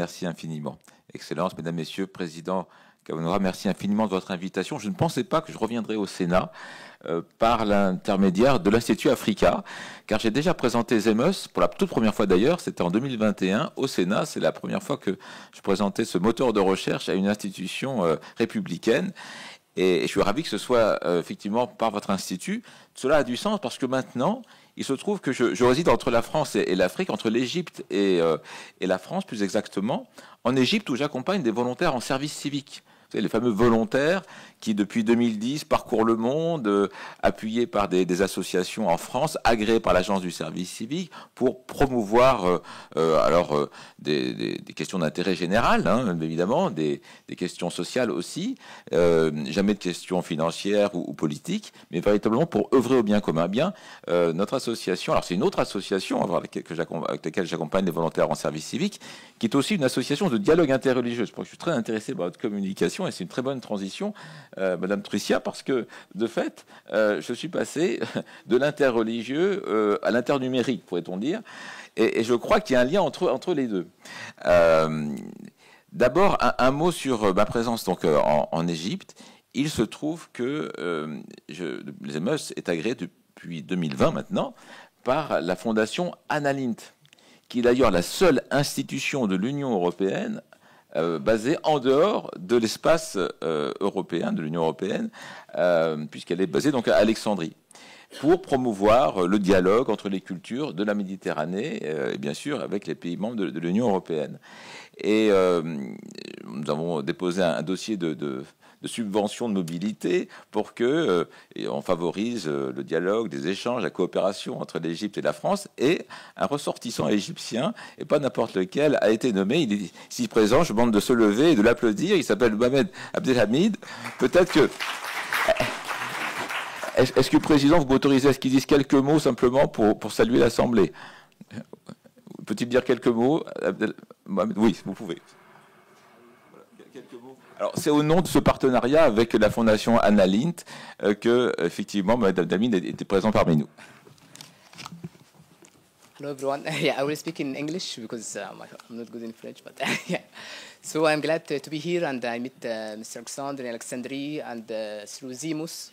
merci infiniment. Excellences, Mesdames, Messieurs, Président Kawamura, merci infiniment de votre invitation. Je ne pensais pas que je reviendrais au Sénat par l'intermédiaire de l'Institut Africa, car j'ai déjà présenté ZEMUS, pour la toute première fois d'ailleurs, c'était en 2021, au Sénat. C'est la première fois que je présentais ce moteur de recherche à une institution républicaine. Et je suis ravi que ce soit effectivement par votre institut. Cela a du sens parce que maintenant, il se trouve que je réside entre la France et l'Afrique, entre l'Égypte et la France plus exactement. En Égypte, où j'accompagne des volontaires en service civique. Vous savez, les fameux volontaires qui, depuis 2010, parcourent le monde, appuyés par des associations en France, agréés par l'Agence du service civique, pour promouvoir des questions d'intérêt général, hein, évidemment, des questions sociales aussi, jamais de questions financières ou politiques, mais véritablement pour œuvrer au bien commun. Bien, notre association, alors c'est une autre association avec laquelle j'accompagne les volontaires en service civique, qui est aussi une association de dialogue interreligieux. Je crois que je suis très intéressé par votre communication et c'est une très bonne transition, Madame Tricia, parce que de fait, je suis passé de l'interreligieux à l'internumérique, pourrait-on dire, et je crois qu'il y a un lien entre les deux. D'abord, un mot sur ma présence donc en Égypte. Il se trouve que les ZEMUS est agréé depuis 2020 maintenant par la fondation Annalint, qui est d'ailleurs la seule institution de l'Union européenne basée en dehors de l'espace européen, de l'Union européenne, puisqu'elle est basée donc à Alexandrie, pour promouvoir le dialogue entre les cultures de la Méditerranée, et bien sûr avec les pays membres de l'Union européenne. Et nous avons déposé un dossier de subvention de mobilité pour que on favorise le dialogue, des échanges, la coopération entre l'Égypte et la France. Et un ressortissant égyptien, et pas n'importe lequel, a été nommé. Il est ici présent. Je demande de se lever et de l'applaudir. Il s'appelle Mohamed Abdelhamid. Peut-être que... Est-ce que le Président, vous m'autorisez à ce qu'il dise quelques mots simplement pour saluer l'Assemblée? Peut-il dire quelques mots? Oui, vous pouvez. Quelques mots. Alors, c'est au nom de ce partenariat avec la Fondation Annalint que, effectivement, Mme Damine était présente parmi nous. Hello, everyone. Yeah, I will speak in English because I'm not good in French, but yeah. So I'm glad to be here, and I met Mr. Alexander in Alexandria, and through ZEMUS,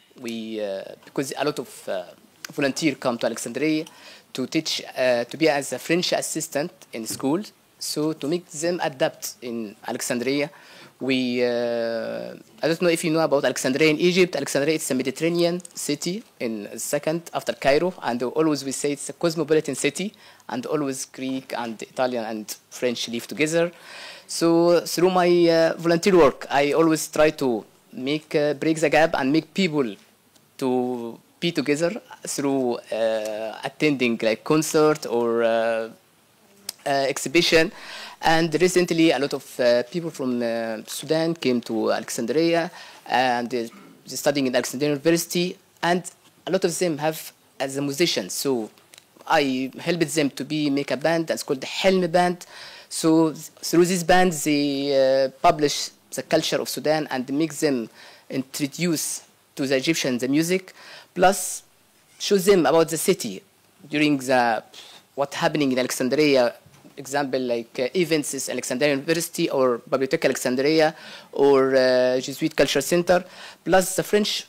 because a lot of volunteers come to Alexandria to teach, to be as a French assistant in school, so to make them adapt in Alexandria. I don't know if you know about Alexandria in Egypt. Alexandria is a Mediterranean city in second after Cairo, and always we say it's a cosmopolitan city, and always Greek and Italian and French live together. So through my volunteer work, I always try to break the gap and make people to be together through attending like concert or exhibition. And recently, a lot of people from Sudan came to Alexandria, and they're studying at Alexandria University, and a lot of them have as a musician. So I helped them to make a band that's called the Helm Band. So through this band, they publish the culture of Sudan and make them introduce to the Egyptians the music, plus show them about the city during what happening in Alexandria. Example like events is Alexandria University or Bibliotheca Alexandria or Jesuit Culture Center, plus the French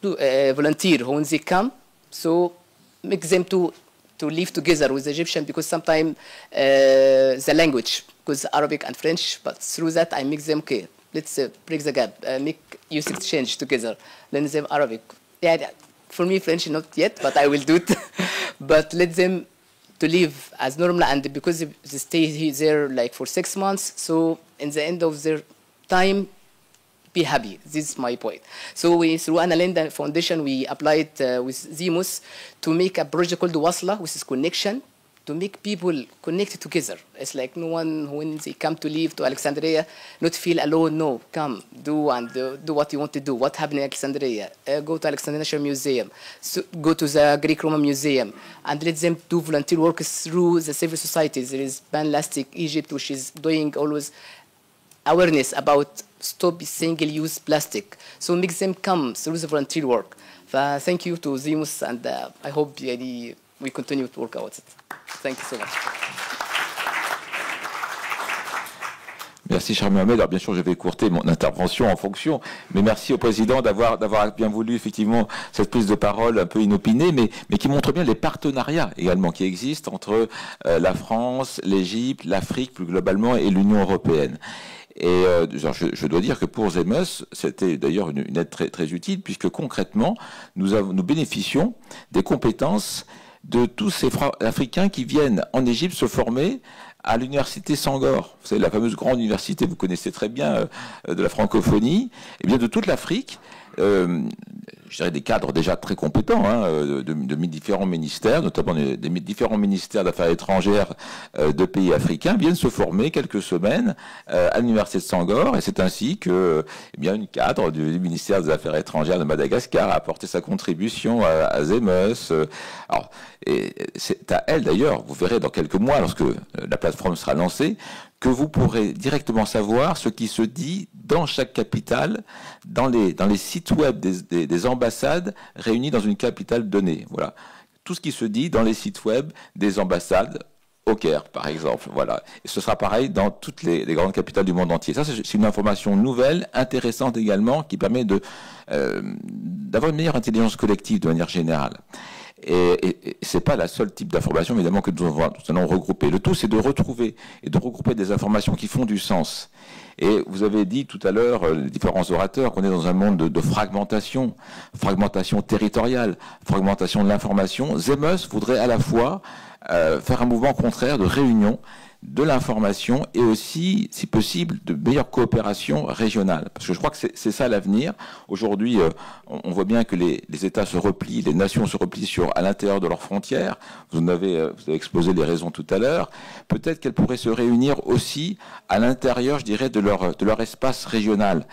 volunteer when they come, so make them to live together with the Egyptian, because sometimes the language, because Arabic and French, but through that I make them, okay, let's break the gap, make youth exchange together, learn them Arabic. Yeah, for me French not yet, but I will do it. But let them to live as normal, and because they stay there like for 6 months, so in the end of their time, be happy. This is my point. So through Annalint Foundation, we applied with ZEMUS to make a project called Wasla, which is connection, to make people connected together. It's like no one, when they come to live to Alexandria, not feel alone. No, come, do what you want to do. What happened in Alexandria? Go to Alexandria National Museum. So go to the Greek-Roman Museum. And let them do volunteer work through the civil societies. There is Pan-Lastic Egypt, which is doing always awareness about stop single-use plastic. So make them come through the volunteer work. Thank you to ZEMUS, and I hope we continue to work out it. Thank you so much. Merci, cher Mohamed. Alors, bien sûr, je vais écourter mon intervention en fonction, mais merci au président d'avoir bien voulu, effectivement, cette prise de parole un peu inopinée, mais qui montre bien les partenariats également qui existent entre la France, l'Égypte, l'Afrique plus globalement et l'Union européenne. Et je dois dire que pour Zemeus, c'était d'ailleurs une aide très, très utile, puisque concrètement, nous bénéficions des compétences de tous ces Africains qui viennent en Égypte se former à l'université Sangor. Vous savez, la fameuse grande université, vous connaissez très bien, de la francophonie, et bien de toute l'Afrique. Je dirais des cadres déjà très compétents de différents ministères, notamment des différents ministères d'affaires étrangères de pays africains, viennent se former quelques semaines à l'université de Sangor, et c'est ainsi que une cadre du ministère des Affaires étrangères de Madagascar a apporté sa contribution à Zemeus. Alors, et c'est à elle d'ailleurs, vous verrez dans quelques mois, lorsque la plateforme sera lancée, que vous pourrez directement savoir ce qui se dit dans chaque capitale, dans les sites web des ambassades réunies dans une capitale donnée. Voilà. Tout ce qui se dit dans les sites web des ambassades au Caire, par exemple. Voilà. Et ce sera pareil dans toutes les grandes capitales du monde entier. Ça, c'est une information nouvelle, intéressante également, qui permet d'avoir une meilleure intelligence collective de manière générale. Et c'est pas la seule type d'information, évidemment, que nous allons regrouper. Le tout, c'est de retrouver et de regrouper des informations qui font du sens. Et vous avez dit tout à l'heure, les différents orateurs, qu'on est dans un monde de fragmentation territoriale, fragmentation de l'information. Zemeus voudrait à la fois faire un mouvement contraire de réunion de l'information et aussi, si possible, de meilleure coopération régionale. Parce que je crois que c'est ça l'avenir. Aujourd'hui, on voit bien que les États se replient, les nations se replient à l'intérieur de leurs frontières. Vous avez exposé les raisons tout à l'heure. Peut-être qu'elles pourraient se réunir aussi à l'intérieur, je dirais, de leur espace régional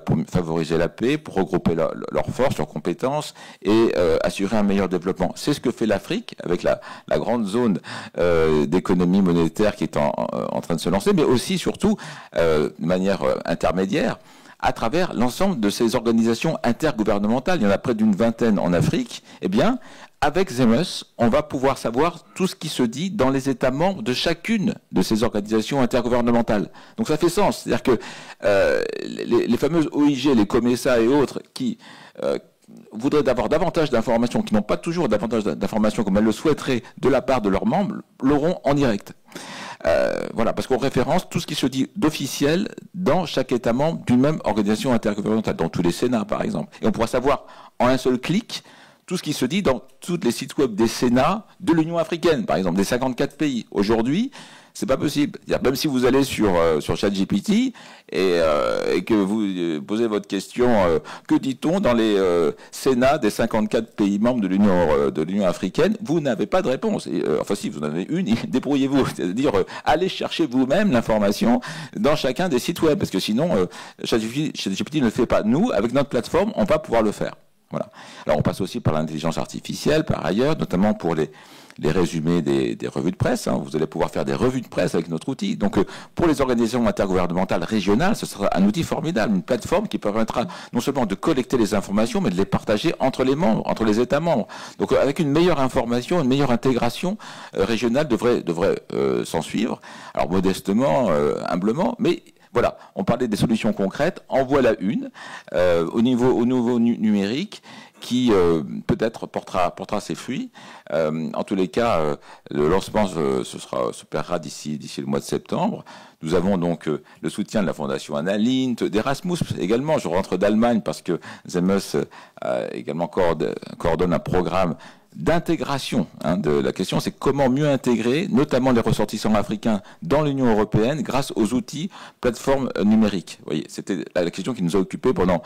pour favoriser la paix, pour regrouper leurs forces, leurs compétences et assurer un meilleur développement. C'est ce que fait l'Afrique avec la grande zone d'économie monétaire qui est en train de se lancer, mais aussi, surtout, de manière intermédiaire, à travers l'ensemble de ces organisations intergouvernementales. Il y en a près d'une vingtaine en Afrique. Eh bien, avec Zemeus, on va pouvoir savoir tout ce qui se dit dans les États membres de chacune de ces organisations intergouvernementales. Donc ça fait sens. C'est-à-dire que les fameuses OIG, les COMESA et autres, qui voudraient avoir davantage d'informations, qui n'ont pas toujours davantage d'informations comme elles le souhaiteraient de la part de leurs membres, l'auront en direct. Voilà, parce qu'on référence tout ce qui se dit d'officiel dans chaque État membre d'une même organisation intergouvernementale, dans tous les Sénats par exemple. Et on pourra savoir en un seul clic tout ce qui se dit dans tous les sites web des Sénats de l'Union africaine, par exemple, des 54 pays. Aujourd'hui, c'est pas possible. Même si vous allez sur ChatGPT et que vous posez votre question, que dit-on dans les Sénats des 54 pays membres de l'Union africaine, vous n'avez pas de réponse. Enfin si, vous en avez une, débrouillez-vous. C'est-à-dire, allez chercher vous-même l'information dans chacun des sites web, parce que sinon, ChatGPT ne le fait pas. Nous, avec notre plateforme, on va pouvoir le faire. Voilà. Alors on passe aussi par l'intelligence artificielle, par ailleurs, notamment pour les résumés des revues de presse. Vous allez pouvoir faire des revues de presse avec notre outil. Donc pour les organisations intergouvernementales régionales, ce sera un outil formidable, une plateforme qui permettra non seulement de collecter les informations, mais de les partager entre les membres, entre les États membres. Donc avec une meilleure information, une meilleure intégration régionale devrait s'en suivre. Alors modestement, humblement, mais voilà, on parlait des solutions concrètes, en voilà une au niveau numérique qui peut-être portera ses fruits. En tous les cas, le lancement se paiera d'ici le mois de septembre. Nous avons donc le soutien de la Fondation Annalint, d'Erasmus également. Je rentre d'Allemagne parce que Zemeus également coordonne un programme d'intégration. De la question, c'est comment mieux intégrer, notamment les ressortissants africains, dans l'Union européenne grâce aux outils plateformes numériques. Vous voyez, c'était la question qui nous a occupés pendant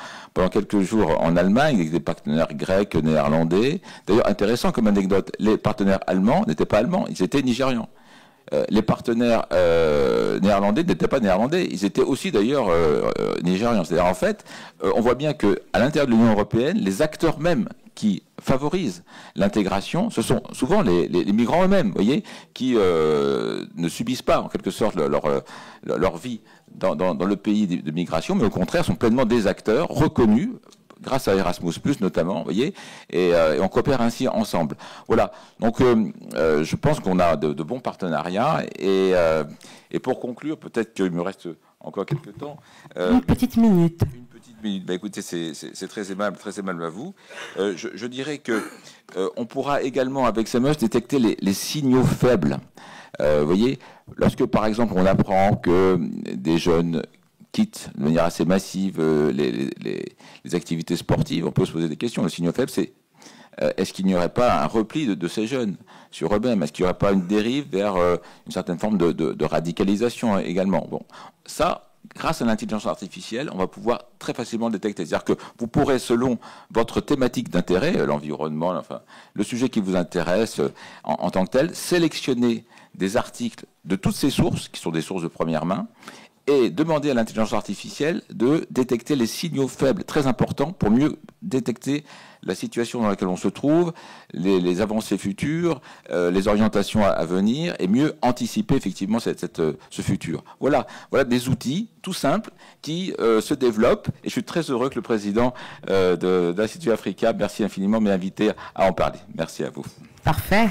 quelques jours en Allemagne, avec des partenaires grecs, néerlandais. D'ailleurs, intéressant comme anecdote, les partenaires allemands n'étaient pas allemands, ils étaient nigérians. Les partenaires néerlandais n'étaient pas néerlandais, ils étaient aussi d'ailleurs nigérians. C'est-à-dire en fait, on voit bien que à l'intérieur de l'Union européenne, les acteurs mêmes qui favorisent l'intégration, ce sont souvent les migrants eux-mêmes, vous voyez, qui ne subissent pas en quelque sorte leur vie dans le pays de migration, mais au contraire sont pleinement des acteurs reconnus grâce à Erasmus+, notamment, vous voyez, et on coopère ainsi ensemble. Voilà, donc je pense qu'on a de bons partenariats, et pour conclure, peut-être qu'il me reste encore quelques temps. Une petite minute. Une petite minute. Bah, écoutez, c'est très aimable à vous. Je dirais que on pourra également, avec CMS, détecter les signaux faibles. Vous voyez, lorsque, par exemple, on apprend que des jeunes quittent de manière assez massive les activités sportives, on peut se poser des questions. Le signal faible, c'est est-ce qu'il n'y aurait pas un repli de ces jeunes sur eux-mêmes? Est-ce qu'il n'y aurait pas une dérive vers une certaine forme de radicalisation également? Bon, ça, grâce à l'intelligence artificielle, on va pouvoir très facilement le détecter. C'est-à-dire que vous pourrez, selon votre thématique d'intérêt, l'environnement, enfin, le sujet qui vous intéresse en tant que tel, sélectionner des articles de toutes ces sources, qui sont des sources de première main, et demander à l'intelligence artificielle de détecter les signaux faibles très importants pour mieux détecter la situation dans laquelle on se trouve, les avancées futures, les orientations à venir, et mieux anticiper effectivement ce futur. Voilà des outils tout simples qui se développent, et je suis très heureux que le président de l'Institut Africa, merci infiniment, m'ait invité à en parler. Merci à vous. Parfait.